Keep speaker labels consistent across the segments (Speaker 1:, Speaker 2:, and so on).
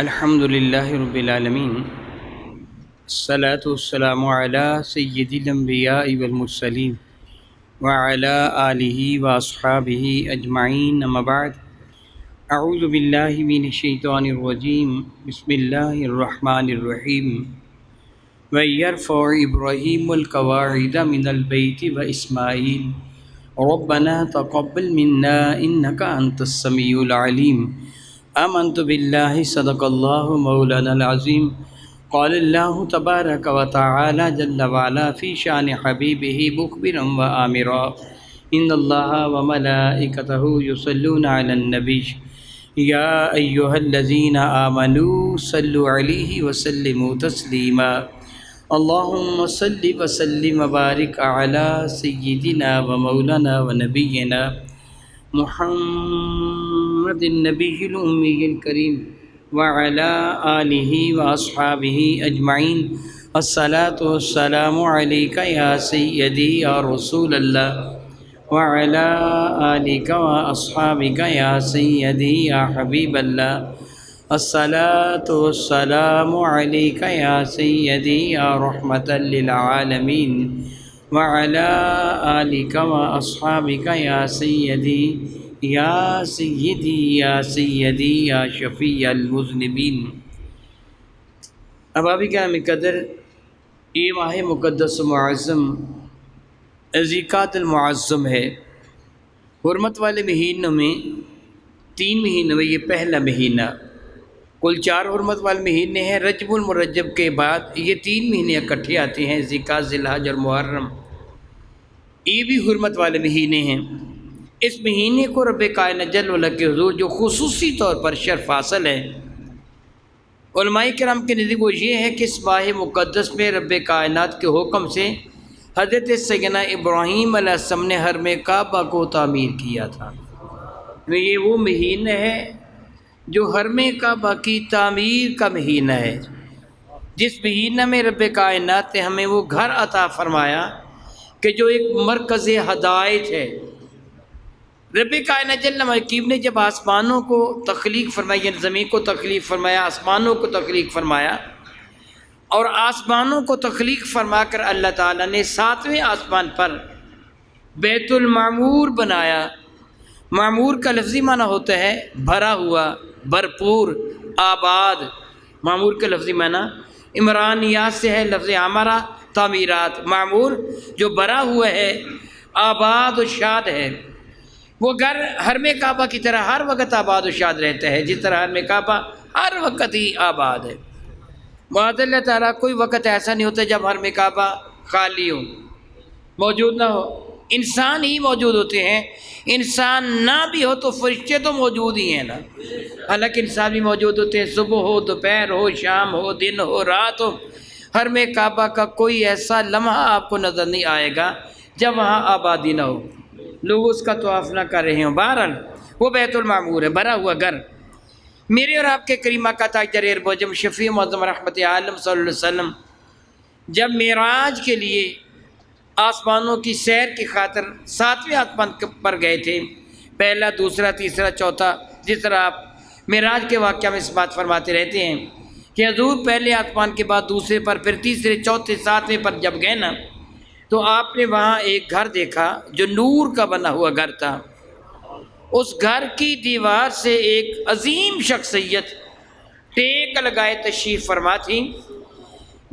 Speaker 1: الحمد للہ رب العالمین، الصلاۃ والسلام علی سید الانبیاء والمرسلین وعلی آلہ واصحابہ اجمعین، اما بعد، اعوذ باللہ من الشیطان الرجیم، بسم اللہ الرحمن الرحیم۔ وَيَرْفَعُ إِبْرَاهِيمُ الْقَوَاعِدَ مِنَ الْبَيْتِ وَإِسْمَاعِيلُ رَبَّنَا تَقَبَّلْ مِنَّا إِنَّكَ أَنْتَ السَّمِيعُ الْعَلِيمُ۔ آمنت باللہ صدق اللہ مولانا العظیم۔ قال اللہ تبارک و تعالی جل وعلا فی شان حبیبہ مخبرا و آمرا ان اللہ و ملائکتہ یصلون علی النبی یا ایہا الذین آمنوا صلوا علیہ وسلموا تسلیما۔ اللہم صل وسلم وبارک علی سیدنا و مولانا و نبینا محمد النبی الأمی الکریم وعلی آلہ واصحابہ اجمعین۔ الصلاۃ والسلام علیک یا سیدی یا رسول اللہ وعلی آلک واصحابک یا سیدی یا حبیب اللہ۔ الصلاۃ والسلام علیک یا سیدی یا رحمۃ للعالمین وعلی آلک واصحابک یا سیدی یا سیدی یا شفیع المذنبین۔ احباب کرام قدر، یہ ماہ مقدس و معظم ذی-القعدۃ المعظم ہے۔ حرمت والے مہینوں میں 3 مہینوں میں یہ پہلا مہینہ، کل 4 حرمت والے مہینے ہیں۔ رجب المرجب کے بعد یہ 3 مہینے اکٹھے آتے ہیں، ذی-القعدہ، ذی-الحجہ اور محرم، یہ بھی حرمت والے مہینے ہیں۔ اس مہینے کو رب کائنات جل وعلا کے حضور جو خصوصی طور پر شرف حاصل ہے، علماء کرام کے نزدیک وہ یہ ہے کہ اس ماہ مقدس میں رب کائنات کے حکم سے حضرت سیدنا ابراہیم علیہ السلام نے حرم کعبہ کو تعمیر کیا تھا۔ یہ وہ مہینہ ہے جو حرم کعبہ کی تعمیر کا مہینہ ہے، جس مہینہ میں رب کائنات نے ہمیں وہ گھر عطا فرمایا کہ جو ایک مرکز ہدایت ہے۔ رب کائنات جل حکیم نے جب آسمانوں کو تخلیق فرمایا، یعنی زمین کو تخلیق فرمایا، آسمانوں کو تخلیق فرمایا، اور آسمانوں کو تخلیق فرما کر اللہ تعالیٰ نے 7ویں آسمان پر بیت المعمور بنایا۔ معمور کا لفظی معنی ہوتا ہے بھرا ہوا، بھرپور، آباد۔ معمور کا لفظی معنی عمرانیات سے ہے، لفظ عمرہ تعمیرات، معمور جو بھرا ہوا ہے، آباد و شاد ہے۔ وہ گھر حرم کعبہ کی طرح ہر وقت آباد و شاد رہتا ہے، جس طرح حرم کعبہ ہر وقت ہی آباد ہے۔ معاذ اللہ تعالیٰ کوئی وقت ایسا نہیں ہوتا جب حرم کعبہ خالی ہو، موجود نہ ہو۔ انسان ہی موجود ہوتے ہیں، انسان نہ بھی ہو تو فرشتے تو موجود ہی ہیں نا۔ حالانکہ انسان بھی موجود ہوتے ہیں، صبح ہو، دوپہر ہو، شام ہو، دن ہو، رات ہو، حرم کعبہ کا کوئی ایسا لمحہ آپ کو نظر نہیں آئے گا جب وہاں آبادی نہ ہو، لوگ اس کا طواف نہ کر رہے ہوں۔ بہرحال وہ بیت المعمور ہے، بھرا ہوا گھر۔ میرے اور آپ کے کریم آقا تاجدار اربعجم شفیع معظم رحمت عالم صلی اللہ علیہ وسلم جب معراج کے لیے آسمانوں کی سیر کی خاطر 7ویں آسمان پر گئے تھے، پہلا، دوسرا، تیسرا، چوتھا، جس طرح آپ معراج کے واقعہ میں اس بات فرماتے رہتے ہیں کہ حضور پہلے آسمان کے بعد دوسرے پر، پھر تیسرے، چوتھے، 7ویں پر جب گئے نا، تو آپ نے وہاں ایک گھر دیکھا جو نور کا بنا ہوا گھر تھا۔ اس گھر کی دیوار سے ایک عظیم شخصیت ٹیک لگائے تشریف فرما تھی،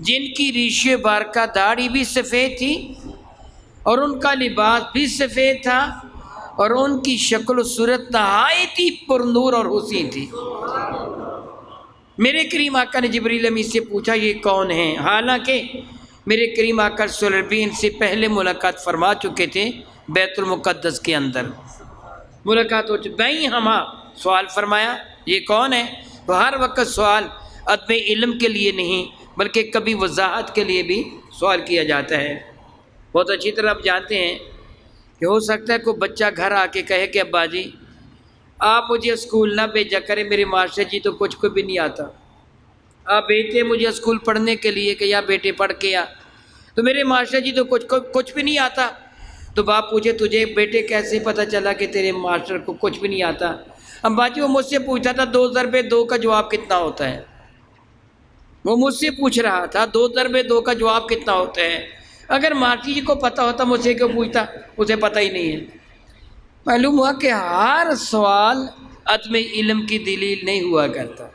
Speaker 1: جن کی ریش بارکہ داڑھی بھی سفید تھی اور ان کا لباس بھی سفید تھا، اور ان کی شکل و صورت نہایت ہی پر نور اور حسین تھی۔ میرے کریم آقا نے جبریل امین سے پوچھا یہ کون ہیں؟ حالانکہ میرے کریم آقا صلی اللہ علیہ وسلم ان سے پہلے ملاقات فرما چکے تھے بیت المقدس کے اندر، ملاقات ہو چکی۔ بھائی ہماں سوال فرمایا یہ کون ہے؟ تو ہر وقت سوال عدم علم کے لیے نہیں بلکہ کبھی وضاحت کے لیے بھی سوال کیا جاتا ہے۔ بہت اچھی طرح آپ جانتے ہیں کہ ہو سکتا ہے کوئی بچہ گھر آ کے کہے کہ ابا جی آپ مجھے اسکول نہ بھیجا کریں، میری ماسٹر جی تو کچھ کو بھی نہیں آتا، آپ بھیجتے مجھے اسکول پڑھنے کے لیے کہ یا بیٹے پڑھ کے آ، تو میرے ماسٹر جی تو کچھ بھی نہیں آتا۔ تو باپ پوچھے تجھے بیٹے کیسے پتہ چلا کہ تیرے ماسٹر کو کچھ بھی نہیں آتا؟ ابا جی وہ مجھ سے پوچھتا تھا 2 ضرب 2 کا جواب کتنا ہوتا ہے، وہ مجھ سے پوچھ رہا تھا 2 ضرب 2 کا جواب کتنا ہوتا ہے۔ اگر مارٹی جی کو پتہ ہوتا مجھ سے کیوں پوچھتا، اسے پتہ ہی نہیں ہے۔ معلوم ہوا کہ ہر سوال عدم علم کی دلیل نہیں ہوا کرتا،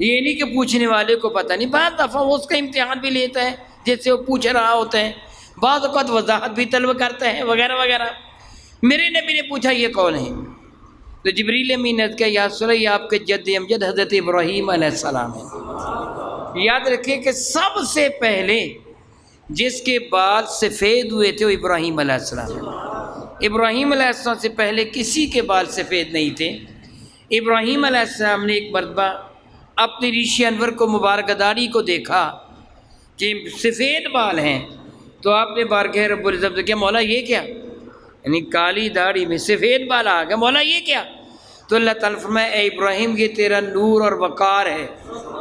Speaker 1: یہ نہیں کہ پوچھنے والے کو پتہ نہیں، بعض دفعہ وہ اس کا امتحان بھی لیتا ہے جس سے وہ پوچھ رہا ہوتا ہے، بعض اوقات وضاحت بھی طلب کرتا ہے وغیرہ وغیرہ۔ میرے نبی نے پوچھا یہ کون ہے، تو جبریل امین نے کہا یا رسول اللہ یہ آپ کے جد امجد حضرت ابراہیم علیہ السلام ہے۔ یاد رکھیں کہ سب سے پہلے جس کے بال سفید ہوئے تھے وہ ابراہیم علیہ السلام ہے۔ ابراہیم علیہ السلام سے پہلے کسی کے بال سفید نہیں تھے۔ ابراہیم علیہ السلام نے ایک مرتبہ اپنی ریش انور کو مبارک داڑھی کو دیکھا کہ سفید بال ہیں، تو آپ نے بارگاہ رب العزت سے کیا مولا یہ کیا، یعنی کالی داڑھی میں سفید بال آ گیا، مولا یہ کیا؟ تو اللہ تعالیٰ فرمایا اے ابراہیم یہ تیرا نور اور وقار ہے،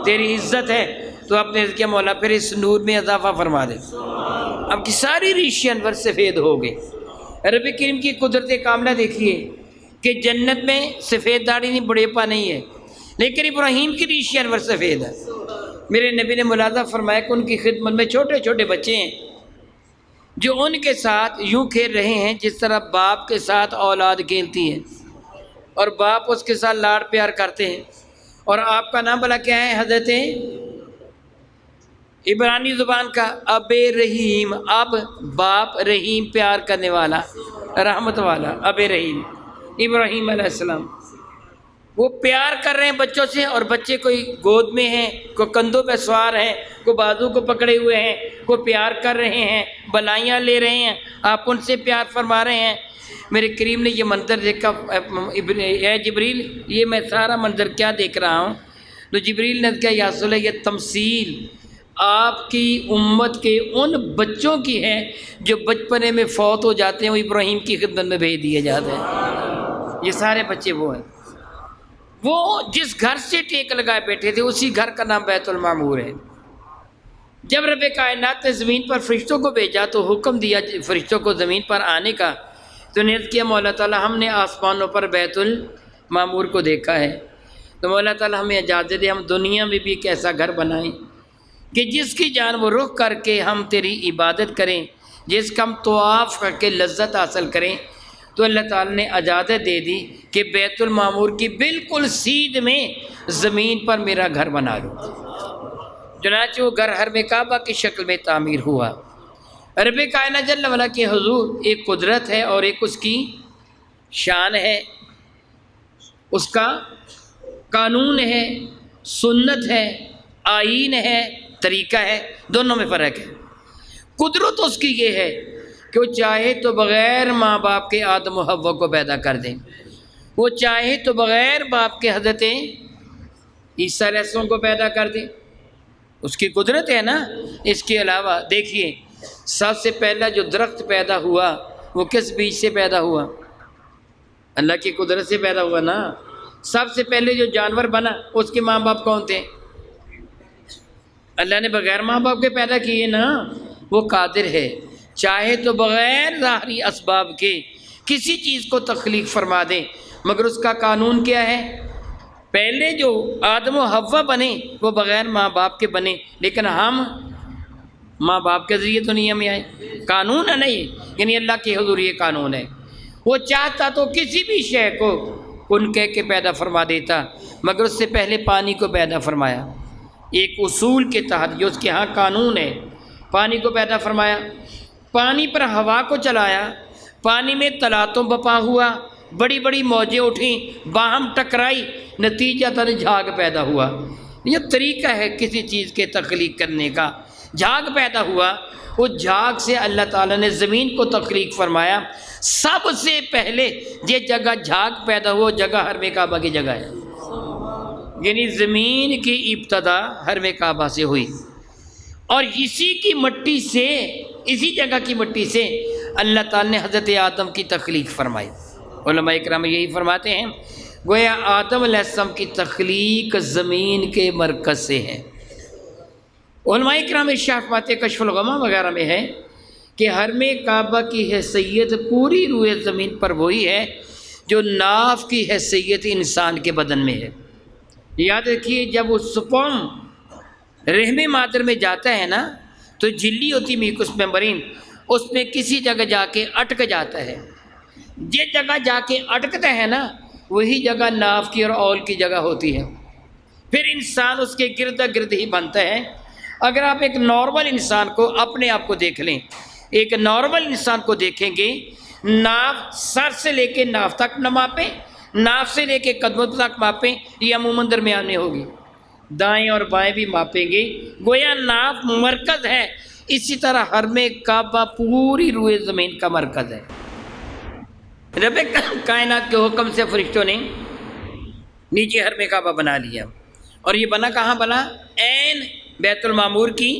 Speaker 1: تیری عزت ہے، تو آپ نے کیا مولا پھر اس نور میں اضافہ فرما دے۔ اب کی ساری ریش انور سفید ہو گئے۔ رب کریم کی قدرت کاملہ دیکھیے کہ جنت میں سفید داڑھی نہیں، بڑھیپا نہیں ہے، لیکن ابراہیم کی ریش انور سفید ہے۔ میرے نبی نے ملاحظہ فرمایا کہ ان کی خدمت میں چھوٹے چھوٹے بچے ہیں جو ان کے ساتھ یوں کھیل رہے ہیں جس طرح باپ کے ساتھ اولاد کھیلتی ہے، اور باپ اس کے ساتھ لاڑ پیار کرتے ہیں۔ اور آپ کا نام بلا کیا ہے؟ حضرت عبرانی زبان کا اب رحیم، اب باپ، رحیم پیار کرنے والا، رحمت والا، اب رحیم ابراہیم علیہ السلام۔ وہ پیار کر رہے ہیں بچوں سے، اور بچے کوئی گود میں ہیں، کوئی کندھوں پہ سوار ہیں، کوئی بازو کو پکڑے ہوئے ہیں، کوئی پیار کر رہے ہیں، بلائیاں لے رہے ہیں، آپ ان سے پیار فرما رہے ہیں۔ میرے کریم نے یہ منظر دیکھا، اے جبریل یہ میں سارا منظر کیا دیکھ رہا ہوں؟ تو جبریل نے کہا یا رسول اللہ یہ تمثیل آپ کی امت کے ان بچوں کی ہے جو بچپنے میں فوت ہو جاتے ہیں، وہ ابراہیم کی خدمت میں بھیج دیے جاتے ہیں۔ یہ سارے بچے وہ ہیں، وہ جس گھر سے ٹیک لگائے بیٹھے تھے اسی گھر کا نام بیت المعمور ہے۔ جب رب کائنات نے زمین پر فرشتوں کو بھیجا تو حکم دیا فرشتوں کو زمین پر آنے کا، تو نیت کیا مولا تعالیٰ ہم نے آسمانوں پر بیت المعمور کو دیکھا ہے، تو مولا تعالیٰ ہمیں اجازت دے ہم دنیا میں بھی ایک ایسا گھر بنائیں کہ جس کی جانب رخ کر کے ہم تیری عبادت کریں، جس کا ہم طواف کر کے لذت حاصل کریں۔ تو اللہ تعالیٰ نے اجازت دے دی کہ بیت المعمور کی بالکل سیدھ میں زمین پر میرا گھر بنا لو۔ چنانچہ وہ گھر حرم کعبہ کی شکل میں تعمیر ہوا۔ رب کائنات جل وعلا کے حضور ایک قدرت ہے اور ایک اس کی شان ہے، اس کا قانون ہے، سنت ہے، آئین ہے، طریقہ ہے، دونوں میں فرق ہے۔ قدرت اس کی یہ ہے کہ وہ چاہے تو بغیر ماں باپ کے آدم و حوا کو پیدا کر دیں، وہ چاہے تو بغیر باپ کے حضرت عیسیٰ علیہ السلام کو پیدا کر دیں، اس کی قدرت ہے نا۔ اس کے علاوہ دیکھیے سب سے پہلا جو درخت پیدا ہوا وہ کس بیج سے پیدا ہوا؟ اللہ کی قدرت سے پیدا ہوا نا۔ سب سے پہلے جو جانور بنا اس کے ماں باپ کون تھے؟ اللہ نے بغیر ماں باپ کے پیدا کیے نا۔ وہ قادر ہے چاہے تو بغیر ظاہری اسباب کے کسی چیز کو تخلیق فرما دے، مگر اس کا قانون کیا ہے؟ پہلے جو آدم و حوا بنے وہ بغیر ماں باپ کے بنے، لیکن ہم ماں باپ کے ذریعے دنیا میں آئے۔ قانون ہے نا یہ، یعنی اللہ کے حضور یہ قانون ہے۔ وہ چاہتا تو کسی بھی شے کو کن کہہ کے پیدا فرما دیتا، مگر اس سے پہلے پانی کو پیدا فرمایا ایک اصول کے تحت، جو اس کے ہاں قانون ہے۔ پانی کو پیدا فرمایا، پانی پر ہوا کو چلایا، پانی میں تلاطم بپا ہوا، بڑی بڑی موجیں اٹھیں، باہم ٹکرائی، نتیجہ تن جھاگ پیدا ہوا۔ یہ طریقہ ہے کسی چیز کے تخلیق کرنے کا۔ جھاگ پیدا ہوا، اس جھاگ سے اللہ تعالیٰ نے زمین کو تخلیق فرمایا۔ سب سے پہلے یہ جگہ جھاگ پیدا ہوا، جگہ حرم کعبہ کی جگہ ہے، یعنی زمین کی ابتدا حرم کعبہ سے ہوئی، اور اسی کی مٹی سے، اسی جگہ کی مٹی سے اللہ تعالیٰ نے حضرت آدم کی تخلیق فرمائی۔ علماء اکرام یہی فرماتے ہیں گویا آدم علیہ السلام کی تخلیق زمین کے مرکز سے ہے۔ علماء اکرام ارشاد فرماتے کشف الغمام وغیرہ میں ہے کہ حرم کعبہ کی حیثیت پوری روئے زمین پر وہی ہے جو ناف کی حیثیت انسان کے بدن میں ہے۔ یاد رکھیے جب وہ سپرم رحم مادر میں جاتا ہے نا تو جھلی ہوتی میوکس میمبرین، اس میں کسی جگہ جا کے اٹک جاتا ہے۔ جس جگہ جا کے اٹکتا ہے نا وہی جگہ ناف کی اور اول کی جگہ ہوتی ہے، پھر انسان اس کے گرد گرد ہی بنتا ہے۔ اگر آپ ایک نارمل انسان کو اپنے آپ کو دیکھ لیں، ایک نارمل انسان کو دیکھیں گے، ناف سر سے لے کے ناف تک نہ ماپیں، ناف سے لے کے قدموں تک ماپیں، یہ عموماً درمیان میں ہوگی، دائیں اور بائیں بھی ماپیں گے، گویا ناف مرکز ہے۔ اسی طرح حرم کعبہ پوری روئے زمین کا مرکز ہے۔ رب کائنات کے حکم سے فرشتوں نے نیچے حرم کعبہ بنا لیا، اور یہ بنا کہاں بنا؟ عین بیت المعمور کی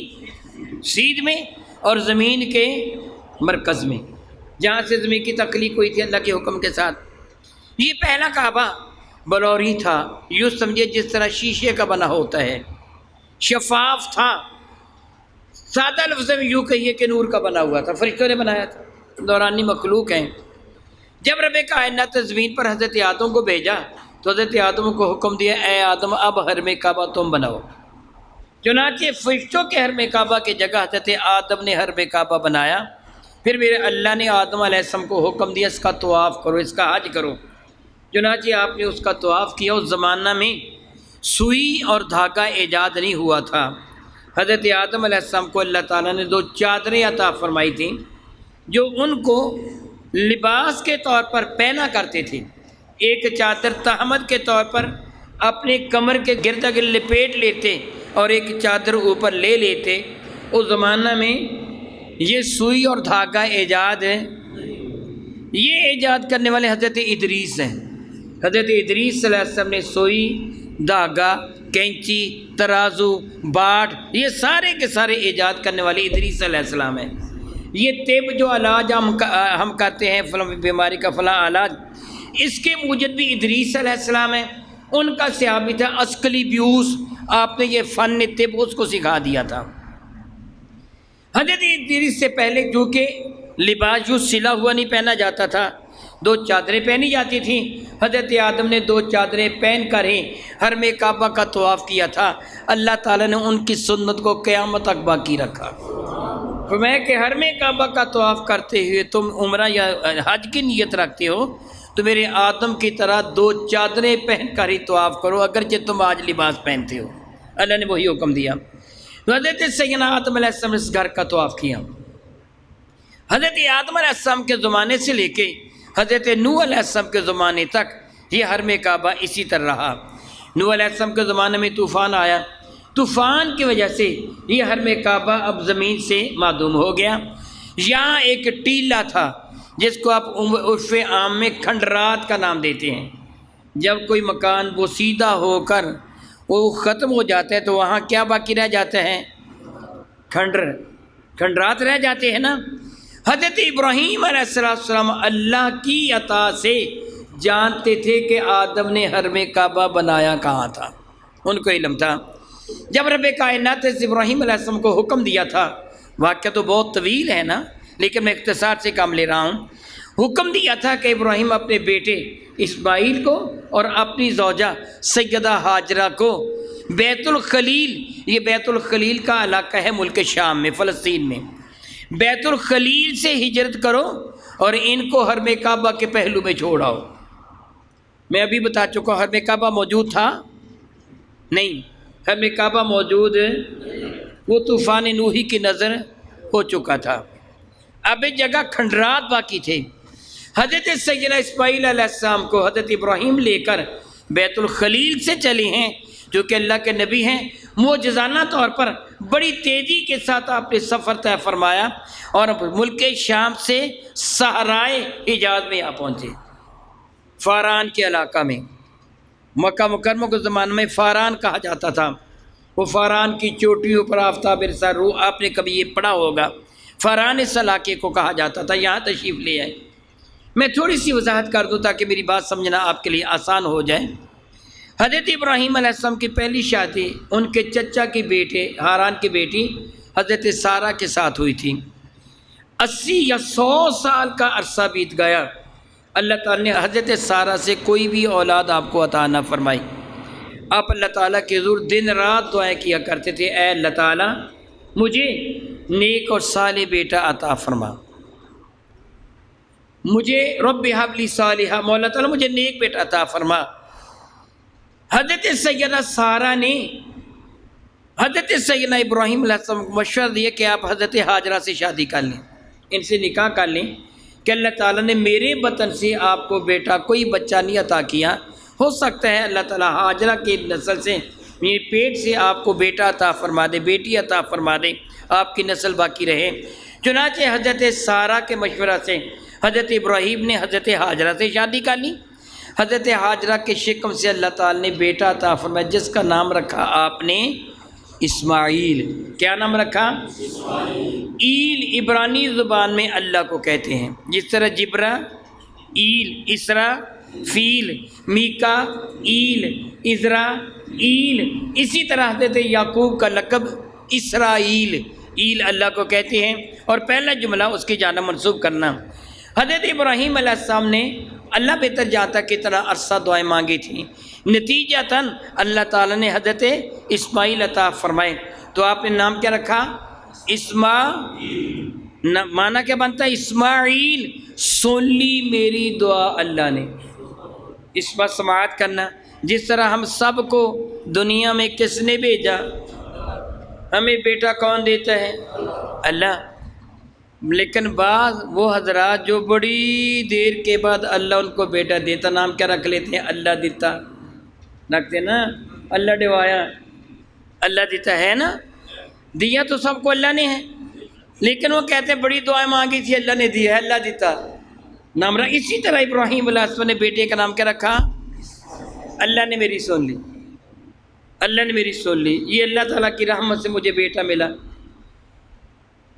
Speaker 1: سیدھ میں اور زمین کے مرکز میں، جہاں سے زمین کی تخلیق ہوئی تھی اللہ کے حکم کے ساتھ۔ یہ پہلا کعبہ بلوری تھا، یوں سمجھے جس طرح شیشے کا بنا ہوتا ہے، شفاف تھا، سادہ لفظ میں یوں کہیے کہ نور کا بنا ہوا تھا، فرشتوں نے بنایا تھا، دورانی مخلوق ہیں۔ جب رب کائنات زمین پر حضرت آدم کو بھیجا تو حضرت آدم کو حکم دیا، اے آدم اب حرم کعبہ تم بناؤ۔ چنانچہ فرشتوں کے حرم کعبہ کی جگہ حضرت آدم نے حرم کعبہ بنایا۔ پھر میرے اللہ نے آدم علیہ السلام کو حکم دیا اس کا طواف کرو، اس کا حج کرو۔ چنانچہ آپ نے اس کا طواف کیا۔ اس زمانہ میں سوئی اور دھاگا ایجاد نہیں ہوا تھا۔ حضرت آدم علیہ السلام کو اللہ تعالیٰ نے 2 چادریں عطا فرمائی تھیں جو ان کو لباس کے طور پر پہنا کرتے تھے۔ ایک چادر تحمد کے طور پر اپنے کمر کے گرد گرد لپیٹ لیتے اور ایک چادر اوپر لے لیتے۔ اس زمانہ میں یہ سوئی اور دھاگا ایجاد ہے، یہ ایجاد کرنے والے حضرت ادریس ہیں۔ حضرت ادریس صلی اللہ علیہ وسلم نے سوئی، دھاگا، کینچی، ترازو، باٹ، یہ سارے کے سارے ایجاد کرنے والے ادریس علیہ السلام ہیں۔ یہ طب جو علاج ہم کرتے ہیں فلاں بیماری کا فلاں علاج، اس کے موجد بھی ادریس علیہ السلام ہیں۔ ان کا صحابی تھا اسکلیپیوس، آپ نے یہ فن طب اس کو سکھا دیا تھا۔ حضرت ادریس سے پہلے جو کہ لباس جو سلا ہوا نہیں پہنا جاتا تھا، 2 چادریں پہنی جاتی تھیں۔ حضرت آدم نے 2 چادریں پہن کر ہی حرم کعبہ کا طواف کیا تھا۔ اللہ تعالیٰ نے ان کی سنت کو قیامت تک باقی رکھا۔ فرمایا کہ حرم کعبہ کا طواف کرتے ہوئے تم عمرہ یا حج کی نیت رکھتے ہو تو میرے آدم کی طرح 2 چادریں پہن کر ہی طواف کرو، اگرچہ تم آج لباس پہنتے ہو۔ اللہ نے وہی حکم دیا۔ تو حضرت سیدنا آدم علیہ السلام نے اس گھر کا طواف کیا۔ حضرت آدم علیہ السلام کے زمانے سے لے کے حضرت نوح علیہ السلام کے زمانے تک یہ حرم کعبہ اسی طرح رہا۔ نوح علیہ السلام کے زمانے میں طوفان آیا، طوفان کی وجہ سے یہ حرم کعبہ اب زمین سے معدوم ہو گیا۔ یہاں ایک ٹیلہ تھا جس کو آپ عرف عام میں کھنڈرات کا نام دیتے ہیں۔ جب کوئی مکان بوسیدہ ہو کر وہ ختم ہو جاتا ہے تو وہاں کیا باقی رہ جاتا ہے؟ کھنڈرات رہ جاتے ہیں نا۔ حضرت ابراہیم علیہ السلام اللہ کی عطا سے جانتے تھے کہ آدم نے حرم کعبہ بنایا کہاں تھا، ان کو علم تھا۔ جب رب کائنات نے ابراہیم علیہ السلام کو حکم دیا تھا، واقعہ تو بہت طویل ہے نا لیکن میں اختصار سے کام لے رہا ہوں، حکم دیا تھا کہ ابراہیم اپنے بیٹے اسماعیل کو اور اپنی زوجہ سیدہ ہاجرہ کو بیت الخلیل، یہ بیت الخلیل کا علاقہ ہے ملک شام میں، فلسطین میں، بیت الخلیل سے ہجرت کرو اور ان کو حرم کعبہ کے پہلو میں چھوڑ آؤ۔ میں ابھی بتا چکا حرم کعبہ موجود تھا نہیں، حرم کعبہ موجود وہ طوفان نوحی کی نظر ہو چکا تھا، اب ایک جگہ کھنڈرات باقی تھے۔ حضرت سیدنا اسماعیل علیہ السلام کو حضرت ابراہیم لے کر بیت الخلیل سے چلے ہیں، جو کہ اللہ کے نبی ہیں۔ معجزانہ طور پر بڑی تیزی کے ساتھ آپ نے سفر طے فرمایا اور ملک شام سے صحرائے حجاز میں آپ پہنچے، فاران کے علاقہ میں۔ مکہ مکرمہ کے زمانے میں فاران کہا جاتا تھا، وہ فاران کی چوٹیوں پر آفتاب رسا رو، آپ نے کبھی یہ پڑھا ہوگا، فاران اس علاقے کو کہا جاتا تھا۔ یہاں تشریف لے آئے۔ میں تھوڑی سی وضاحت کر دوں تاکہ میری بات سمجھنا آپ کے لیے آسان ہو جائے۔ حضرت ابراہیم علیہ السلام کی پہلی شادی ان کے چچا کے بیٹے ہاران کی بیٹی حضرت سارہ کے ساتھ ہوئی تھی۔ 80 یا 100 سال کا عرصہ بیت گیا، اللہ تعالیٰ نے حضرت سارہ سے کوئی بھی اولاد آپ کو عطا نہ فرمائی۔ آپ اللہ تعالیٰ کے حضور دن رات دعائیں کیا کرتے تھے، اے اللہ تعالیٰ مجھے نیک اور صالح بیٹا عطا فرما، مجھے رب حب لی صالحہ، مولا تعالیٰ مجھے نیک بیٹا عطا فرما۔ حضرت سیدہ سارہ نے حضرت سیدنا ابراہیم علیہ السلام کو مشورہ دیا کہ آپ حضرت ہاجرہ سے شادی کر لیں، ان سے نکاح کر لیں کہ اللہ تعالیٰ نے میرے بطن سے آپ کو بیٹا کوئی بچہ نہیں عطا کیا، ہو سکتا ہے اللہ تعالیٰ ہاجرہ کی نسل سے میرے پیٹ سے آپ کو بیٹا عطا فرما دے، بیٹی عطا فرما دے، آپ کی نسل باقی رہے۔ چنانچہ حضرت سارہ کے مشورہ سے حضرت ابراہیم نے حضرت ہاجرہ سے شادی کر لی۔ حضرت ہاجرہ کے شکم سے اللہ تعالیٰ نے بیٹا عطا فرمایا جس کا نام رکھا آپ نے اسماعیل۔ کیا نام رکھا؟ ایل عبرانی زبان میں اللہ کو کہتے ہیں، جس طرح جبرا ایل، اسرا فیل، میکا ایل، ازرا ایل، اسی طرح حضرت یعقوب کا لقب اسرائیل، ایل اللہ کو کہتے ہیں، اور پہلا جملہ اس کی جانب منسوب کرنا۔ حضرت ابراہیم علیہ السلام نے اللہ بہتر جانتا کتنا عرصہ دعائیں مانگی تھیں، نتیجتاً اللہ تعالیٰ نے حضرت اسماعیل عطا فرمائے۔ تو آپ نے نام کیا رکھا؟ معنی کیا بنتا ہے؟ اسماعیل، سن لی میری دعا اللہ نے۔ اس پر سماعت کرنا، جس طرح ہم سب کو دنیا میں کس نے بھیجا؟ ہمیں بیٹا کون دیتا ہے؟ اللہ۔ لیکن بعض وہ حضرات جو بڑی دیر کے بعد اللہ ان کو بیٹا دیتا، نام کیا رکھ لیتے ہیں؟ اللہ دیتا رکھتے نا، اللہ ڈوایا، اللہ دیتا ہے نا، دیا تو سب کو اللہ نے ہے، لیکن وہ کہتے ہیں بڑی دعائیں مانگی تھی اللہ نے دیا ہے، اللہ دیتا نام رکھ۔ اسی طرح ابراہیم علیہ السلام نے بیٹے کا نام کیا رکھا؟ اللہ نے میری سن لی، اللہ نے میری سن لی، یہ اللہ تعالیٰ کی رحمت سے مجھے بیٹا ملا۔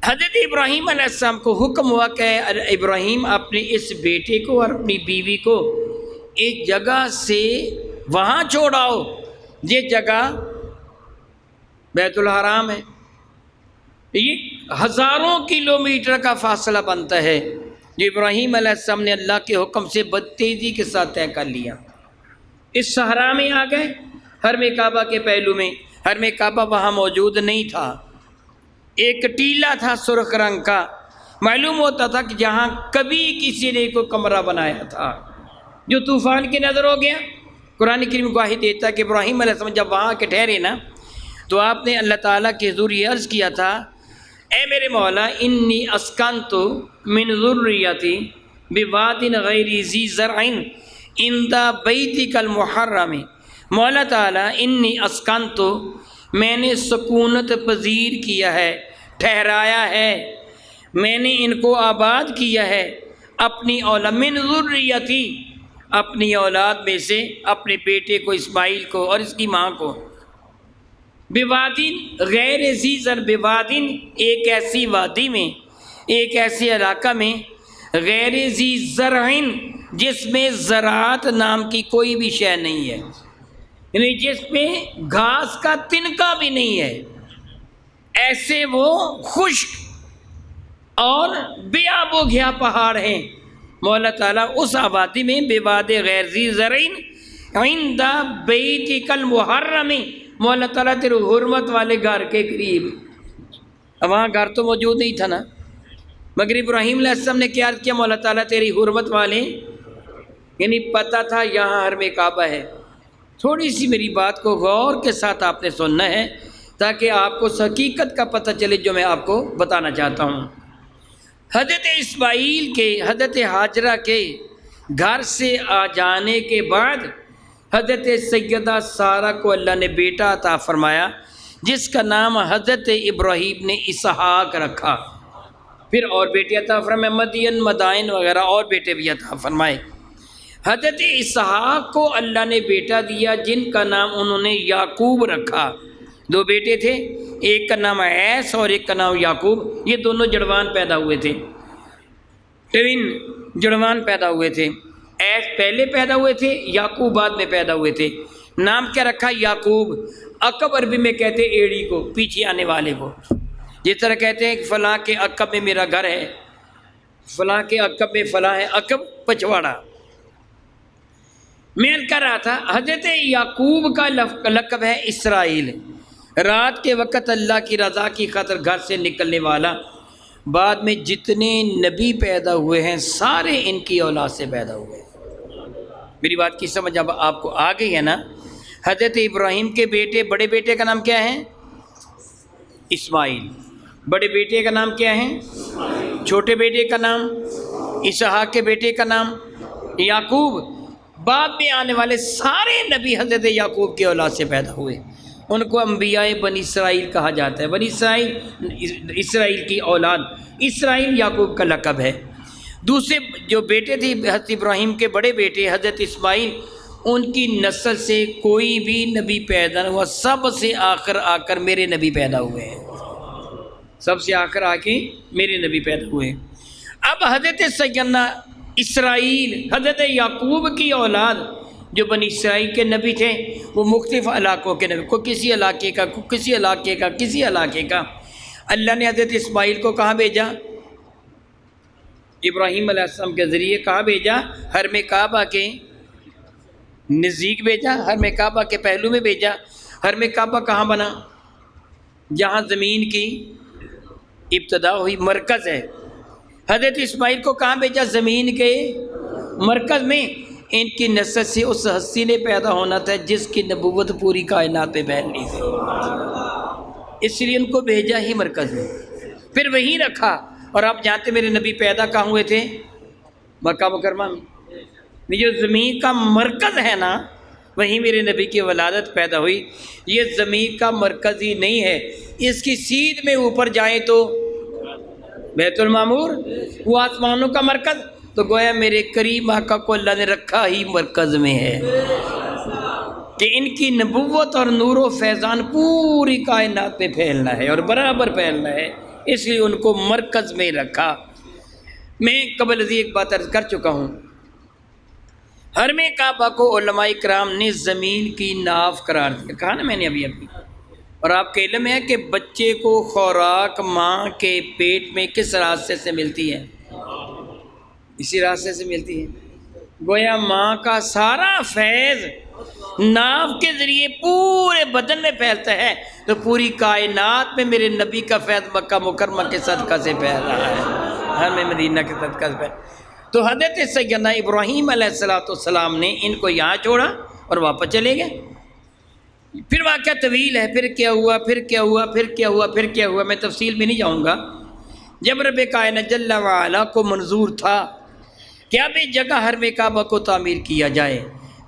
Speaker 1: حضرت ابراہیم علیہ السلام کو حکم ہوا کہ ابراہیم اپنے اس بیٹے کو اور اپنی بیوی کو ایک جگہ سے وہاں چھوڑاؤ، یہ جگہ بیت الحرام ہے، یہ ہزاروں کلومیٹر کا فاصلہ بنتا ہے، جو ابراہیم علیہ السلام نے اللہ کے حکم سے بدتیزی کے ساتھ طے کر لیا۔ اس صحرا میں آ گئے، حرم کعبہ کے پہلو میں، حرم کعبہ وہاں موجود نہیں تھا، ایک ٹیلا تھا سرخ رنگ کا، معلوم ہوتا تھا کہ جہاں کبھی کسی نے کوئی کمرہ بنایا تھا، جو طوفان کی نظر ہو گیا۔ قرآن کریم گواہی دیتا ہے کہ ابراہیم علیہ السلام جب وہاں کے ٹھہرے نا، تو آپ نے اللہ تعالیٰ کے حضور یہ عرض کیا تھا، اے میرے مولا انی اسکنت من ذریتی بواد غیر ذی زرع عند بیتک المحرم۔ مولا تعالیٰ انی اسکنت، میں نے سکونت پذیر کیا ہے، ٹھہرایا ہے، میں نے ان کو آباد کیا ہے، اپنی اولاد من ذریتی، اپنی اولاد میں سے اپنے بیٹے کو اسماعیل کو اور اس کی ماں کو، بوادن غیر ذی زرع، بوادن ایک ایسی وادی میں، ایک ایسے علاقہ میں، غیر ذی زرع جس میں زراعت نام کی کوئی بھی شے نہیں ہے، یعنی جس میں گھاس کا تنکا بھی نہیں ہے، ایسے وہ خشک اور بے آب و گیا پہاڑ ہیں۔ مولا تعالیٰ اس آبادی میں بواد غیر ذی زرع عند بیتک المحرم، مولا تعالیٰ تیرے حرمت والے گھر کے قریب، وہاں گھر تو موجود نہیں تھا نا، مگر ابراہیم علیہ السلام نے کیا کیا؟ مولا تعالیٰ تیری حرمت والے، یعنی پتہ تھا یہاں حرم کعبہ ہے۔ تھوڑی سی میری بات کو غور کے ساتھ آپ نے سننا ہے تاکہ آپ کو حقیقت کا پتہ چلے جو میں آپ کو بتانا چاہتا ہوں۔ حضرت اسماعیل کے، حضرت ہاجرہ کے گھر سے آ جانے کے بعد حضرت سیدہ سارہ کو اللہ نے بیٹا عطا فرمایا جس کا نام حضرت ابراہیم نے اسحاق رکھا۔ پھر اور بیٹے عطا فرمائے، مدین، مدائن وغیرہ اور بیٹے بھی عطا فرمائے۔ حضرت اسحاق کو اللہ نے بیٹا دیا جن کا نام انہوں نے یعقوب رکھا۔ دو بیٹے تھے، ایک کا نام عیس اور ایک کا نام یعقوب، یہ دونوں جڑوان پیدا ہوئے تھے، ٹوین جڑوان پیدا ہوئے تھے۔ عیس پہلے پیدا ہوئے تھے، یعقوب بعد میں پیدا ہوئے تھے۔ نام کیا رکھا؟ یعقوب۔ عقب عربی میں کہتے ہیں ایڑی کو، پیچھے آنے والے کو، جس طرح کہتے ہیں کہ فلاں کے عقب میں میرا گھر ہے، فلاں کے عقب میں فلاں ہے، عقب پچھواڑا۔ میں کر رہا تھا حضرت یعقوب کا لقب ہے اسرائیل، رات کے وقت اللہ کی رضا کی خاطر گھر سے نکلنے والا۔ بعد میں جتنے نبی پیدا ہوئے ہیں سارے ان کی اولاد سے پیدا ہوئے ہیں۔ میری بات کی سمجھ اب آپ کو آ گئی ہے نا؟ حضرت ابراہیم کے بیٹے، بڑے بیٹے کا نام کیا ہے؟ اسماعیل۔ بڑے بیٹے کا نام کیا ہے؟ چھوٹے بیٹے کا نام؟ اسحاق کے بیٹے کا نام یعقوب۔ بعد میں آنے والے سارے نبی حضرت یعقوب کی اولاد سے پیدا ہوئے، ان کو انبیاء بنی اسرائیل کہا جاتا ہے۔ بنی اسرائیل کی اولاد، اسرائیل یعقوب کا لقب ہے۔ دوسرے جو بیٹے تھے حضرت ابراہیم کے بڑے بیٹے حضرت اسماعیل، ان کی نسل سے کوئی بھی نبی پیدا نہ ہوا، سب سے آخر آ کر میرے نبی پیدا ہوئے ہیں، سب سے آخر آ کے میرے نبی پیدا ہوئے ہیں۔ اب حضرت سیدنا اسرائیل، حضرت یعقوب کی اولاد جو بنی اسرائیل کے نبی تھے، وہ مختلف علاقوں کے نبی، کوئی کسی علاقے کا، کوئی کسی علاقے کا، کسی علاقے کا۔ اللہ نے حضرت اسماعیل کو کہاں بھیجا؟ ابراہیم علیہ السلام کے ذریعے کہاں بھیجا؟ حرم کعبہ کے نزدیک بھیجا، حرم کعبہ کے پہلو میں بھیجا۔ حرم کعبہ کہاں بنا؟ جہاں زمین کی ابتدا ہوئی، مرکز ہے۔ حضرت اسماعیل کو کہاں بھیجا؟ زمین کے مرکز میں۔ ان کی نسل سے اس ہستی نے پیدا ہونا تھا جس کی نبوت پوری کائنات پہ پھیلنی تھی، اس لیے ان کو بھیجا ہی مرکز میں، پھر وہیں رکھا۔ اور آپ جانتے میرے نبی پیدا کہاں ہوئے تھے؟ مکہ مکرمہ میں۔ جو زمین کا مرکز ہے نا، وہیں میرے نبی کی ولادت پیدا ہوئی۔ یہ زمین کا مرکز ہی نہیں ہے، اس کی سیدھ میں اوپر جائیں تو بیت المعمور، وہ آسمانوں کا مرکز۔ تو گویا میرے کریم آقا کو اللہ نے رکھا ہی مرکز میں ہے کہ ان کی نبوت اور نور و فیضان پوری کائنات میں پھیلنا ہے اور برابر پھیلنا ہے، اس لیے ان کو مرکز میں رکھا۔ میں قبل ازیں ایک بات عرض کر چکا ہوں، حرم کعبہ کو علماء کرام نے زمین کی ناف قرار دیا، کہا نا میں نے ابھی۔ اور آپ کے علم ہے کہ بچے کو خوراک ماں کے پیٹ میں کس راستے سے ملتی ہے؟ اسی راستے سے ملتی ہے۔ گویا ماں کا سارا فیض ناف کے ذریعے پورے بدن میں پھیلتا ہے، تو پوری کائنات میں میرے نبی کا فیض مکہ مکرمہ کے صدقہ سے پھیل رہا ہے، حرم مدینہ کے صدقہ سے پھیل۔ تو حضرت سیدنا ابراہیم علیہ السلام نے ان کو یہاں چھوڑا اور واپس چلے گئے۔ پھر واقعہ طویل ہے، پھر کیا ہوا، پھر کیا ہوا، پھر کیا ہوا، پھر کیا ہوا، میں تفصیل میں نہیں جاؤں گا۔ جب رب کائنات جل وعلا کو منظور تھا کہ اب اس جگہ حرم کعبہ کو تعمیر کیا جائے،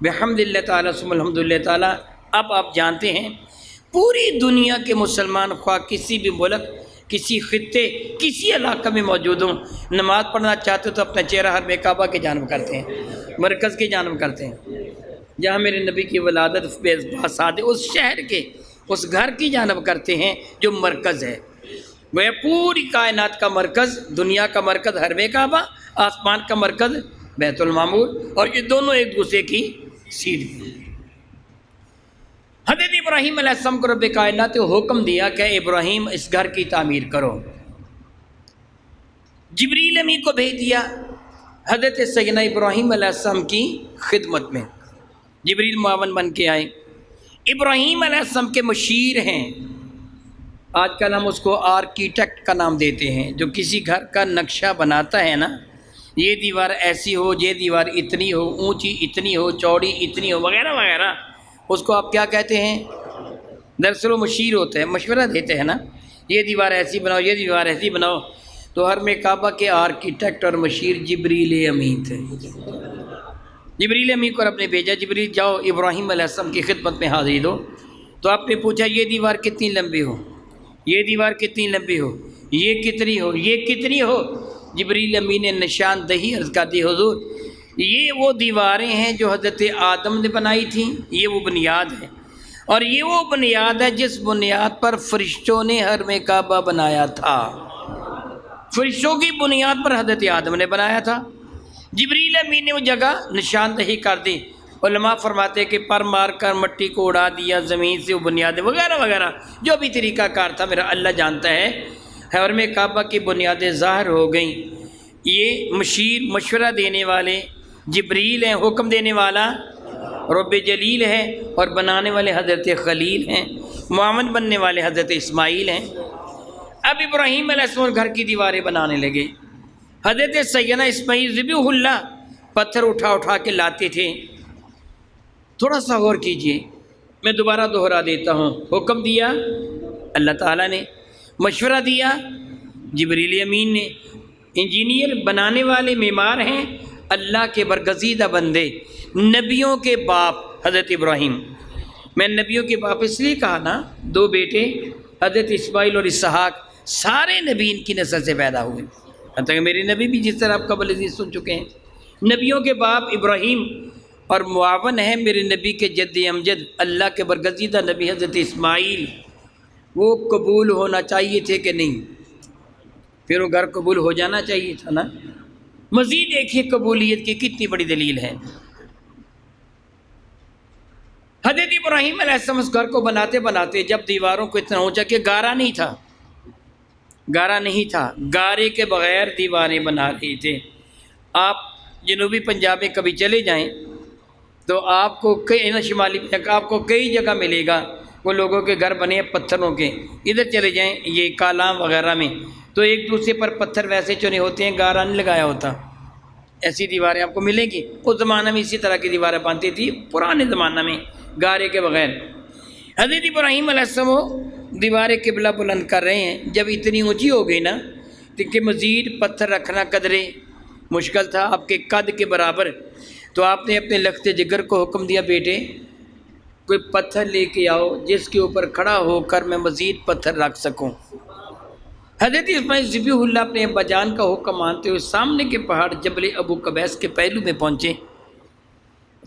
Speaker 1: بحمد اللہ تعالیٰ ثم الحمد للہ تعالیٰ، اب آپ جانتے ہیں پوری دنیا کے مسلمان خواہ کسی بھی ملک، کسی خطے، کسی علاقہ میں موجود ہوں، نماز پڑھنا چاہتے تو اپنا چہرہ حرم کعبہ کی جانب کرتے ہیں، مرکز کی جانب کرتے ہیں، جہاں میرے نبی کی ولادت بسادے اس شہر کے، اس گھر کی جانب کرتے ہیں جو مرکز ہے۔ وہ پوری کائنات کا مرکز، دنیا کا مرکز حرم کعبہ، آسمان کا مرکز بیت المعمور، اور یہ دونوں ایک دوسرے کی سیدھ۔ حضرت ابراہیم علیہ السلام کو رب کائنات نے حکم دیا کہ ابراہیم اس گھر کی تعمیر کرو۔ جبریل امین کو بھیج دیا حضرت سیدنا ابراہیم علیہ السلام کی خدمت میں، جبریل معاون بن کے آئے۔ ابراہیم علیہ السلام کے مشیر ہیں، آج کل ہم اس کو آرکیٹیکٹ کا نام دیتے ہیں، جو کسی گھر کا نقشہ بناتا ہے نا، یہ دیوار ایسی ہو، یہ دیوار اتنی ہو، اونچی اتنی ہو، چوڑی اتنی ہو، وغیرہ وغیرہ، اس کو آپ کیا کہتے ہیں؟ دراصل وہ مشیر ہوتے ہیں، مشورہ دیتے ہیں نا، یہ دیوار ایسی بناؤ، یہ دیوار ایسی بناؤ۔ تو حرم کعبہ کے آرکیٹیکٹ اور مشیر جبریل امین تھے۔ جبریل امین کو رب نے بھیجا، جبریل جاؤ ابراہیم علیہ السلام کی خدمت میں حاضری دو۔ تو آپ نے پوچھا یہ دیوار کتنی لمبی ہو، یہ دیوار کتنی لمبی ہو، یہ کتنی ہو، یہ کتنی ہو؟ جبریل امین نے نشاندہی عرض کر دی، حضور یہ وہ دیواریں ہیں جو حضرت آدم نے بنائی تھیں، یہ وہ بنیاد ہے، اور یہ وہ بنیاد ہے جس بنیاد پر فرشتوں نے حرم کعبہ بنایا تھا، فرشتوں کی بنیاد پر حضرت آدم نے بنایا تھا۔ جبریل امین نے وہ جگہ نشاندہی کر دی۔ علماء فرماتے کہ پر مار کر مٹی کو اڑا دیا زمین سے، وہ بنیادیں وغیرہ وغیرہ جو بھی طریقہ کار تھا، میرا اللہ جانتا ہے۔ حرم کعبہ کی بنیادیں ظاہر ہو گئیں۔ یہ مشیر مشورہ دینے والے جبریل ہیں، حکم دینے والا رب جلیل ہے، اور بنانے والے حضرت خلیل ہیں، معاون بننے والے حضرت اسماعیل ہیں۔ اب ابراہیم علیہ السلام گھر کی دیواریں بنانے لگے۔ حضرت سیدنا اسماعیل ذبیح اللہ پتھر اٹھا اٹھا کے لاتے تھے۔ تھوڑا سا غور کیجئے، میں دوبارہ دہرا دیتا ہوں۔ حکم دیا اللہ تعالیٰ نے، مشورہ دیا جبریل امین نے۔ انجینئر بنانے والے معمار ہیں اللہ کے برگزیدہ بندے، نبیوں کے باپ حضرت ابراہیم۔ میں نبیوں کے باپ اس لیے کہا نا، دو بیٹے حضرت اسماعیل اور اسحاق سارے نبی ان کی نسل سے پیدا ہوئے، حتیٰ کہ میرے نبی بھی جس طرح آپ قبل عزیز سن چکے ہیں۔ نبیوں کے باپ ابراہیم، اور معاون ہے میرے نبی کے جد امجد اللہ کے برگزیدہ نبی حضرت اسماعیل۔ وہ قبول ہونا چاہیے تھے کہ نہیں؟ پھر وہ گھر قبول ہو جانا چاہیے تھا نا۔ مزید دیکھیے قبولیت کی کتنی بڑی دلیل ہے۔ حضرت ابراہیم علیہ السلام اس گھر کو بناتے بناتے جب دیواروں کو اتنا اونچا کہ گارا نہیں تھا، گارے کے بغیر دیواریں بنا رہے تھے۔ آپ جنوبی پنجاب میں کبھی چلے جائیں تو آپ کو شمالی آپ کو کئی جگہ ملے گا وہ لوگوں کے گھر بنے ہیں پتھروں کے۔ ادھر چلے جائیں یہ کالام وغیرہ میں تو ایک دوسرے پر پتھر ویسے چنے ہوتے ہیں، گارا نہیں لگایا ہوتا۔ ایسی دیواریں آپ کو ملیں گی۔ اس زمانہ میں اسی طرح کی دیواریں بنتی تھی، پرانے زمانہ میں گارے کے بغیر۔ حضرت ابراہیم علیہ السلام دیواریں قبلہ بلند کر رہے ہیں۔ جب اتنی اونچی ہو گئی نا کہ مزید پتھر رکھنا قدرے مشکل تھا، آپ کے قد کے برابر، تو آپ نے اپنے لخت جگر کو حکم دیا، بیٹے کوئی پتھر لے کے آؤ جس کے اوپر کھڑا ہو کر میں مزید پتھر رکھ سکوں۔ حضرت اسماعیل ذبیح اللہ اپنے ابا جان کا حکم مانتے ہوئے سامنے کے پہاڑ جبل ابو قبیس کے پہلو میں پہنچے،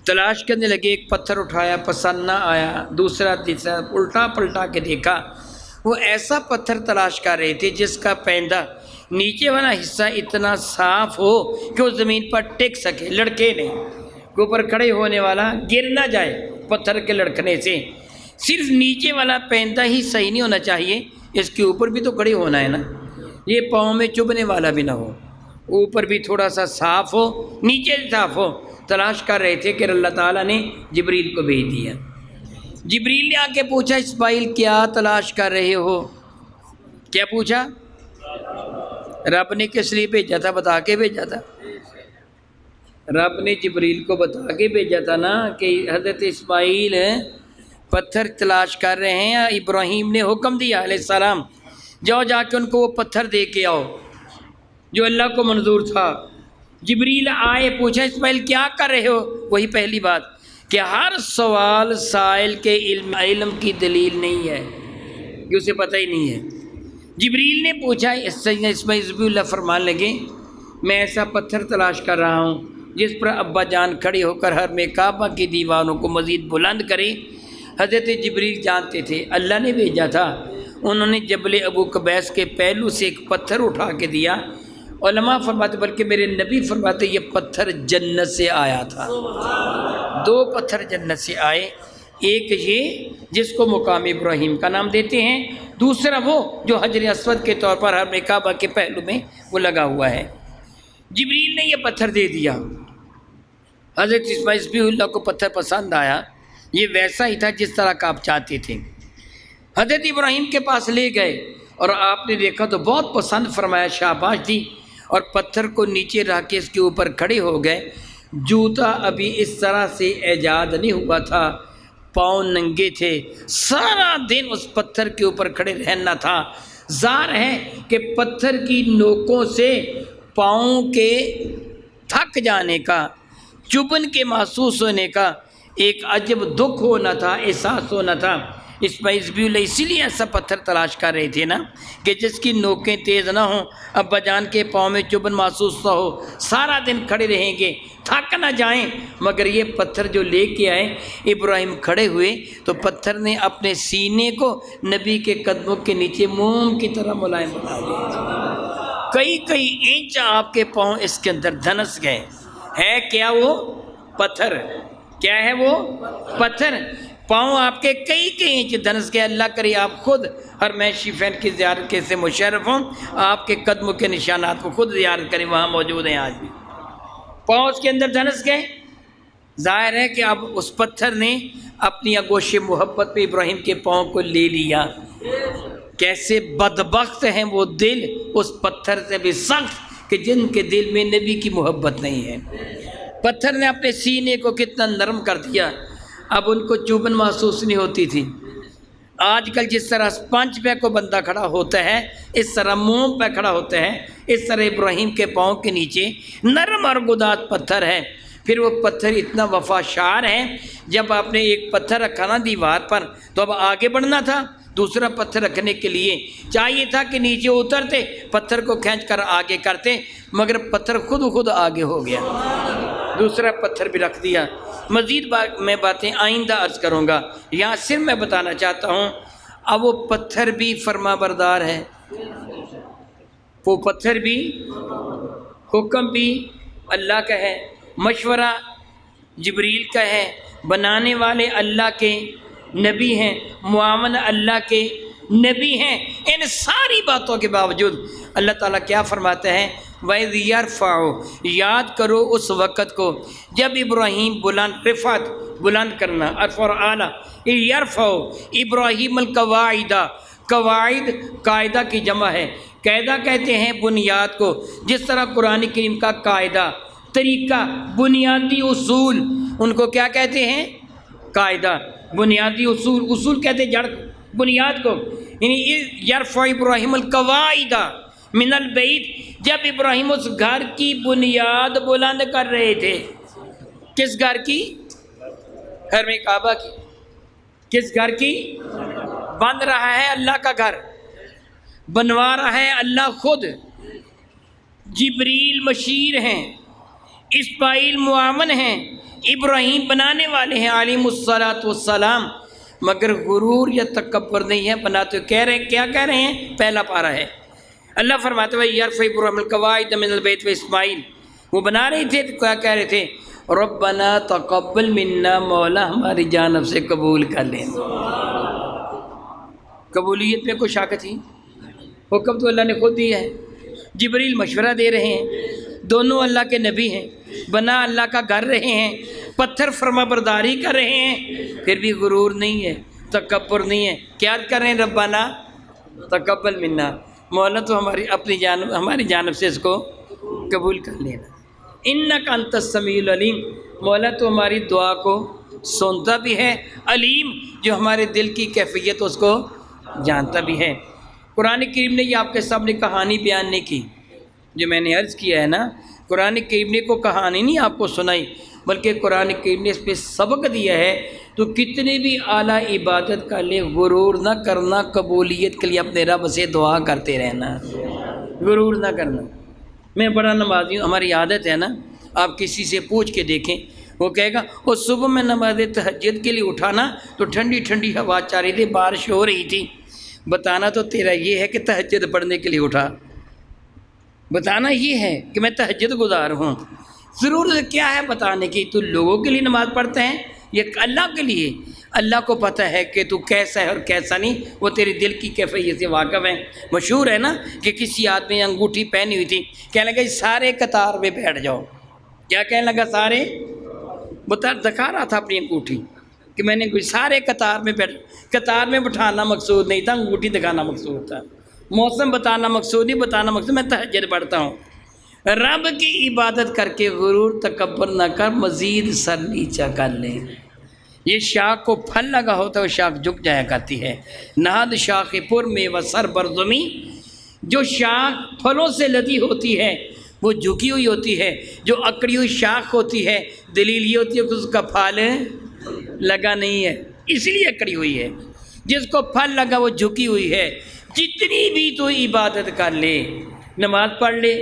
Speaker 1: تلاش کرنے لگے۔ ایک پتھر اٹھایا، پسند نہ آیا، دوسرا تیسرا، الٹا پلٹا کے دیکھا۔ وہ ایسا پتھر تلاش کر رہے تھے جس کا پیندہ نیچے والا حصہ اتنا صاف ہو کہ وہ زمین پر ٹک سکے، لڑکے نہیں، کہ اوپر کھڑے ہونے والا گر نہ جائے پتھر کے لڑکنے سے۔ صرف نیچے والا پیندہ ہی صحیح نہیں ہونا چاہیے، اس کے اوپر بھی تو کھڑے ہونا ہے نا، یہ پاؤں میں چبھنے والا بھی نہ ہو، اوپر بھی تھوڑا سا صاف ہو، نیچے صاف ہو۔ تلاش کر رہے تھے کہ اللہ تعالیٰ نے جبریل کو بھیج دیا۔ جبریل نے آ کے پوچھا، اسماعیل کیا تلاش کر رہے ہو؟ کیا پوچھا؟ رب نے کس لیے بھیجا تھا؟ بتا کے بھیجا تھا، رب نے جبریل کو بتا کے بھیجا تھا نا کہ حضرت اسماعیل پتھر تلاش کر رہے ہیں۔ ابراہیم نے حکم دیا علیہ السلام، جاؤ جا کے ان کو وہ پتھر دے کے آؤ جو اللہ کو منظور تھا۔ جبریل آئے، پوچھا اسماعیل کیا کر رہے ہو؟ وہی پہلی بات کہ ہر سوال سائل کے علم کی دلیل نہیں ہے، کہ اسے پتہ ہی نہیں ہے۔ جبریل نے پوچھا، اسماعیل ذبیح اللہ فرمان لگے، میں ایسا پتھر تلاش کر رہا ہوں جس پر ابا جان کھڑے ہو کر حرم کعبہ کی دیواروں کو مزید بلند کرے۔ حضرت جبریل جانتے تھے اللہ نے بھیجا تھا۔ انہوں نے جبل ابو قبیس کے پہلو سے ایک پتھر اٹھا کے دیا۔ علماء فرماتے، بلکہ میرے نبی فرماتے، یہ پتھر جنت سے آیا تھا۔ دو پتھر جنت سے آئے، ایک یہ جس کو مقام ابراہیم کا نام دیتے ہیں، دوسرا وہ جو حجر اسود کے طور پر حرم کعبہ کے پہلو میں وہ لگا ہوا ہے۔ جبریل نے یہ پتھر دے دیا۔ حضرت اسماعیل ذبیح اللہ کو پتھر پسند آیا، یہ ویسا ہی تھا جس طرح کا آپ چاہتے تھے۔ حضرت ابراہیم کے پاس لے گئے اور آپ نے دیکھا تو بہت پسند فرمایا، شاباش دی، اور پتھر کو نیچے رکھ کے اس کے اوپر کھڑے ہو گئے۔ جوتا ابھی اس طرح سے ایجاد نہیں ہوا تھا، پاؤں ننگے تھے، سارا دن اس پتھر کے اوپر کھڑے رہنا تھا۔ ظاہر ہے کہ پتھر کی نوکوں سے پاؤں کے تھک جانے کا، چبھن کے محسوس ہونے کا ایک عجب دکھ ہونا تھا، احساس ہونا تھا۔ اسماعیل ذبیح اللہ اسی لیے ایسا پتھر تلاش کر رہے تھے نا کہ جس کی نوکیں تیز نہ ہوں، ابا جان کے پاؤں میں چبھن محسوس نہ ہو، سارا دن کھڑے رہیں گے، تھک نہ جائیں۔ مگر یہ پتھر جو لے کے آئے، ابراہیم کھڑے ہوئے تو پتھر نے اپنے سینے کو نبی کے قدموں کے نیچے موم کی طرح ملائم بنا دیا۔ کئی انچ آپ کے پاؤں اس کے اندر دھنس گئے۔ ہے کیا وہ؟ پتھر۔ کیا ہے وہ؟ پتھر۔ پاؤں آپ کے کئی کئی انچ دھنس کے، اللہ کرے آپ خود حرمین شریفین کی زیارت کے سے مشرف ہوں، آپ کے قدموں کے نشانات کو خود زیارت کریں، وہاں موجود ہیں آج بھی۔ پاؤں اس کے اندر دھنس گئے، ظاہر ہے کہ اب اس پتھر نے اپنی آغوش محبت پہ ابراہیم کے پاؤں کو لے لیا۔ کیسے بدبخت ہیں وہ دل اس پتھر سے بھی سخت کہ جن کے دل میں نبی کی محبت نہیں ہے۔ پتھر نے اپنے سینے کو کتنا نرم کر دیا، اب ان کو چوبن محسوس نہیں ہوتی تھی۔ آج کل جس طرح اسپنج پہ کو بندہ کھڑا ہوتا ہے، اس طرح موم پہ کھڑا ہوتا ہے، اس طرح ابراہیم کے پاؤں کے نیچے نرم اور گداز پتھر ہے۔ پھر وہ پتھر اتنا وفاشار ہے، جب آپ نے ایک پتھر رکھا نا دیوار پر تو اب آگے بڑھنا تھا، دوسرا پتھر رکھنے کے لیے چاہیے تھا کہ نیچے اترتے، پتھر کو کھینچ کر آگے کرتے، مگر پتھر خود آگے ہو گیا، دوسرا پتھر بھی رکھ دیا۔ مزید میں باتیں آئندہ عرض کروں گا، یہاں صرف میں بتانا چاہتا ہوں اب وہ پتھر بھی فرما بردار ہے، وہ پتھر بھی حکم بھی اللہ کا ہے، مشورہ جبریل کا ہے، بنانے والے اللہ کے نبی ہیں، معاون اللہ کے نبی ہیں۔ ان ساری باتوں کے باوجود اللہ تعالیٰ کیا فرماتا ہے؟ وَإِذْ يَرْفَعُ، یاد کرو اس وقت کو جب ابراہیم رفعت بلند کرنا، عرف اور اعلیٰ، یرفع ابراہیم القواعد، قواعد قاعدہ کی جمع ہے، قاعدہ کہتے ہیں بنیاد کو، جس طرح قرآن کریم کا قاعدہ، طریقہ، بنیادی اصول، ان کو کیا کہتے ہیں؟ قاعدہ، بنیادی اصول، اصول کہتے ہیں جڑ بنیاد کو، یعنی یرفع ابراہیم القواعد من البیت، جب ابراہیم اس گھر کی بنیاد بلند کر رہے تھے۔ کس گھر کی؟ حرم کعبہ کی۔ کس گھر کی؟ بن رہا ہے اللہ کا گھر، بنوا رہا ہے اللہ خود، جبریل مشیر ہیں، اسماعیل معاون ہیں، ابراہیم بنانے والے ہیں علیہ الصلاۃ والسلام، مگر غرور یا تکبر نہیں ہے، بناتے کہہ رہے ہیں، کیا کہہ رہے ہیں؟ پہلا پارہ ہے، اللہ فرماتے ہوئے یرفع ابراہیم القواعد من البیت و اسماعیل، وہ بنا رہے تھے تو کیا کہہ رہے تھے؟ ربنا تقبل منا، مولا ہماری جانب سے قبول کر لیں۔ قبولیت میں کوئی شک تھی؟ حکم تو اللہ نے خود دیا ہے، جبریل مشورہ دے رہے ہیں، دونوں اللہ کے نبی ہیں، بنا اللہ کا گھر رہے ہیں، پتھر فرما برداری کر رہے ہیں، پھر بھی غرور نہیں ہے، تکبر نہیں ہے، کیا کر رہے ہیں؟ ربنا تقبل منا، مولا تو ہماری جانب سے اس کو قبول کر لینا، انک انت السمیع العلیم، مولا تو ہماری دعا کو سنتا بھی ہے، علیم جو ہمارے دل کی کیفیت اس کو جانتا بھی ہے۔ قرآن کریم نے یہ آپ کے سامنے کہانی بیان نہیں کی، جو میں نے عرض کیا ہے نا، قرآن کریم نے کو کہانی نہیں آپ کو سنائی، بلکہ قرآن کریم نے اس پہ سبق دیا ہے، تو کتنی بھی اعلیٰ عبادت کر لے غرور نہ کرنا، قبولیت کے لیے اپنے رب سے دعا کرتے رہنا، غرور نہ کرنا۔ میں بڑا نمازی ہوں، ہماری عادت ہے نا، آپ کسی سے پوچھ کے دیکھیں، وہ کہے گا وہ صبح میں نماز تہجد کے لیے اٹھانا تو ٹھنڈی ٹھنڈی ہوا چل رہی تھی، بارش ہو رہی تھی، بتانا تو تیرا یہ ہے کہ تہجد پڑھنے کے لیے اٹھا، بتانا یہ ہے کہ میں تہجد گزار ہوں، ضرورت کیا ہے بتانے کی؟ تو لوگوں کے لیے نماز پڑھتے ہیں، یہ اللہ کے لیے، اللہ کو پتہ ہے کہ تو کیسا ہے اور کیسا نہیں، وہ تیرے دل کی کیفیت سے واقف ہے۔ مشہور ہے نا کہ کسی آدمی نے انگوٹھی پہنی ہوئی تھی، کہنے لگا سارے قطار میں بیٹھ جاؤ، کیا کہنے لگا؟ سارے دکھا رہا تھا اپنی انگوٹھی کہ میں نے کوئی سارے قطار میں قطار میں بٹھانا مقصود نہیں تھا، انگوٹھی دکھانا مقصود تھا، موسم بتانا مقصود نہیں، بتانا مقصود میں تہجد پڑھتا ہوں۔ رب کی عبادت کر کے غرور تکبر نہ کر، مزید سر نیچا کر لے، یہ شاخ کو پھل لگا ہوتا ہے وہ شاخ جھک جایا کرتی ہے، نہاد شاخ پر میں و سر برزمی، جو شاخ پھلوں سے لدی ہوتی ہے وہ جھکی ہوئی ہوتی ہے، جو اکڑی ہوئی شاخ ہوتی ہے دلیل یہ ہوتی ہے کہ اس کا پھل لگا نہیں ہے، اس لیے اکڑی ہوئی ہے، جس کو پھل لگا وہ جھکی ہوئی ہے۔ جتنی بھی تو عبادت کر لے، نماز پڑھ لے،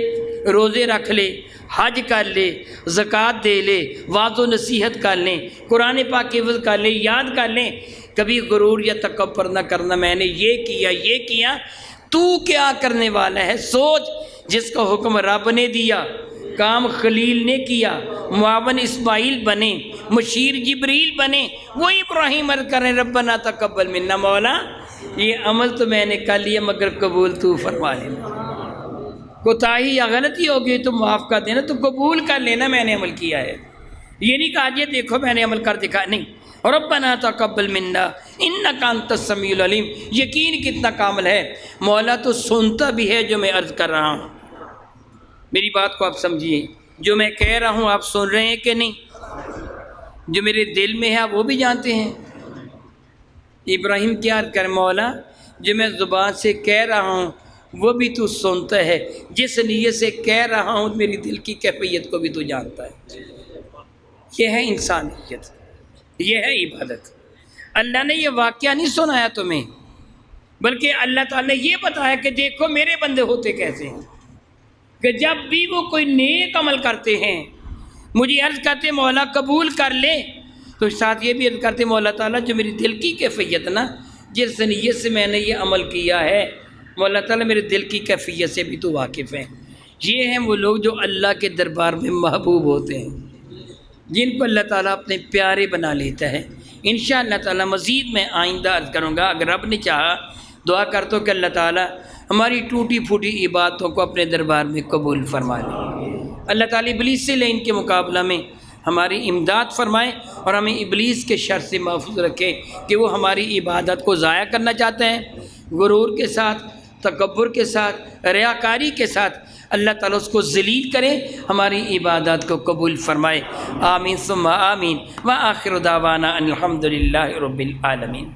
Speaker 1: روزے رکھ لے، حج کر لے، زکوٰۃ دے لے، وعظ و نصیحت کر لیں، قرآن پاک کی حفظ کر لیں، یاد کر لیں، کبھی غرور یا تکبر نہ کرنا میں نے یہ کیا، تو کیا کرنے والا ہے؟ سوچ، جس کا حکم رب نے دیا کام خلیل نے کیا، معاون اسماعیل بنے، مشیر جبریل بنے، وہ ابراہیم عرض کریں ربنا تقبل منا، مولا یہ عمل تو میں نے کر لیا مگر قبول تو فرما لینا، کوتاہی یا غلطی ہوگی تو معاف کر دینا، تو قبول کر لینا میں نے عمل کیا ہے، یہ نہیں کہا یہ دیکھو میں نے عمل کر دکھا، نہیں، ربنا تقبل منا انک انت السمیع العلیم، یقین کتنا کامل ہے، مولا تو سنتا بھی ہے جو میں عرض کر رہا ہوں، میری بات کو آپ سمجھیے، جو میں کہہ رہا ہوں آپ سن رہے ہیں کہ نہیں، جو میرے دل میں ہے آپ وہ بھی جانتے ہیں۔ ابراہیم کیا عرض کر مولا جو میں زبان سے کہہ رہا ہوں وہ بھی تو سنتا ہے، جس نیت سے کہہ رہا ہوں میری دل کی کیفیت کو بھی تو جانتا ہے، یہ ہے انسانیت، یہ ہے عبادت۔ اللہ نے یہ واقعہ نہیں سنایا تمہیں، بلکہ اللہ تعالیٰ نے یہ بتایا کہ دیکھو میرے بندے ہوتے کیسے ہیں، کہ جب بھی وہ کوئی نیک عمل کرتے ہیں مجھے عرض کرتے مولا قبول کر لے، تو ساتھ یہ بھی عرض کرتے مولا تعالیٰ جو میری دل کی کیفیت نا، جس نیت سے میں نے یہ عمل کیا ہے مولا تعالیٰ میرے دل کی کیفیت سے بھی تو واقف ہیں۔ یہ ہیں وہ لوگ جو اللہ کے دربار میں محبوب ہوتے ہیں، جن کو اللہ تعالیٰ اپنے پیارے بنا لیتا ہے۔ انشاءاللہ تعالیٰ مزید میں آئندہ عرض کروں گا، اگر رب نے چاہا دعا کرتا ہوں کہ اللہ تعالیٰ ہماری ٹوٹی پھوٹی عبادتوں کو اپنے دربار میں قبول فرما لے، اللہ تعالیٰ ابلیس سے لے ان کے مقابلہ میں ہماری امداد فرمائے اور ہمیں ابلیس کے شر سے محفوظ رکھے کہ وہ ہماری عبادت کو ضائع کرنا چاہتے ہیں، غرور کے ساتھ، تکبر کے ساتھ، ریاکاری کے ساتھ، اللہ تعالیٰ اس کو ذلیل کرے، ہماری عبادات کو قبول فرمائے، آمین ثم آمین، وآخر دعوانا ان الحمد للہ رب العالمین۔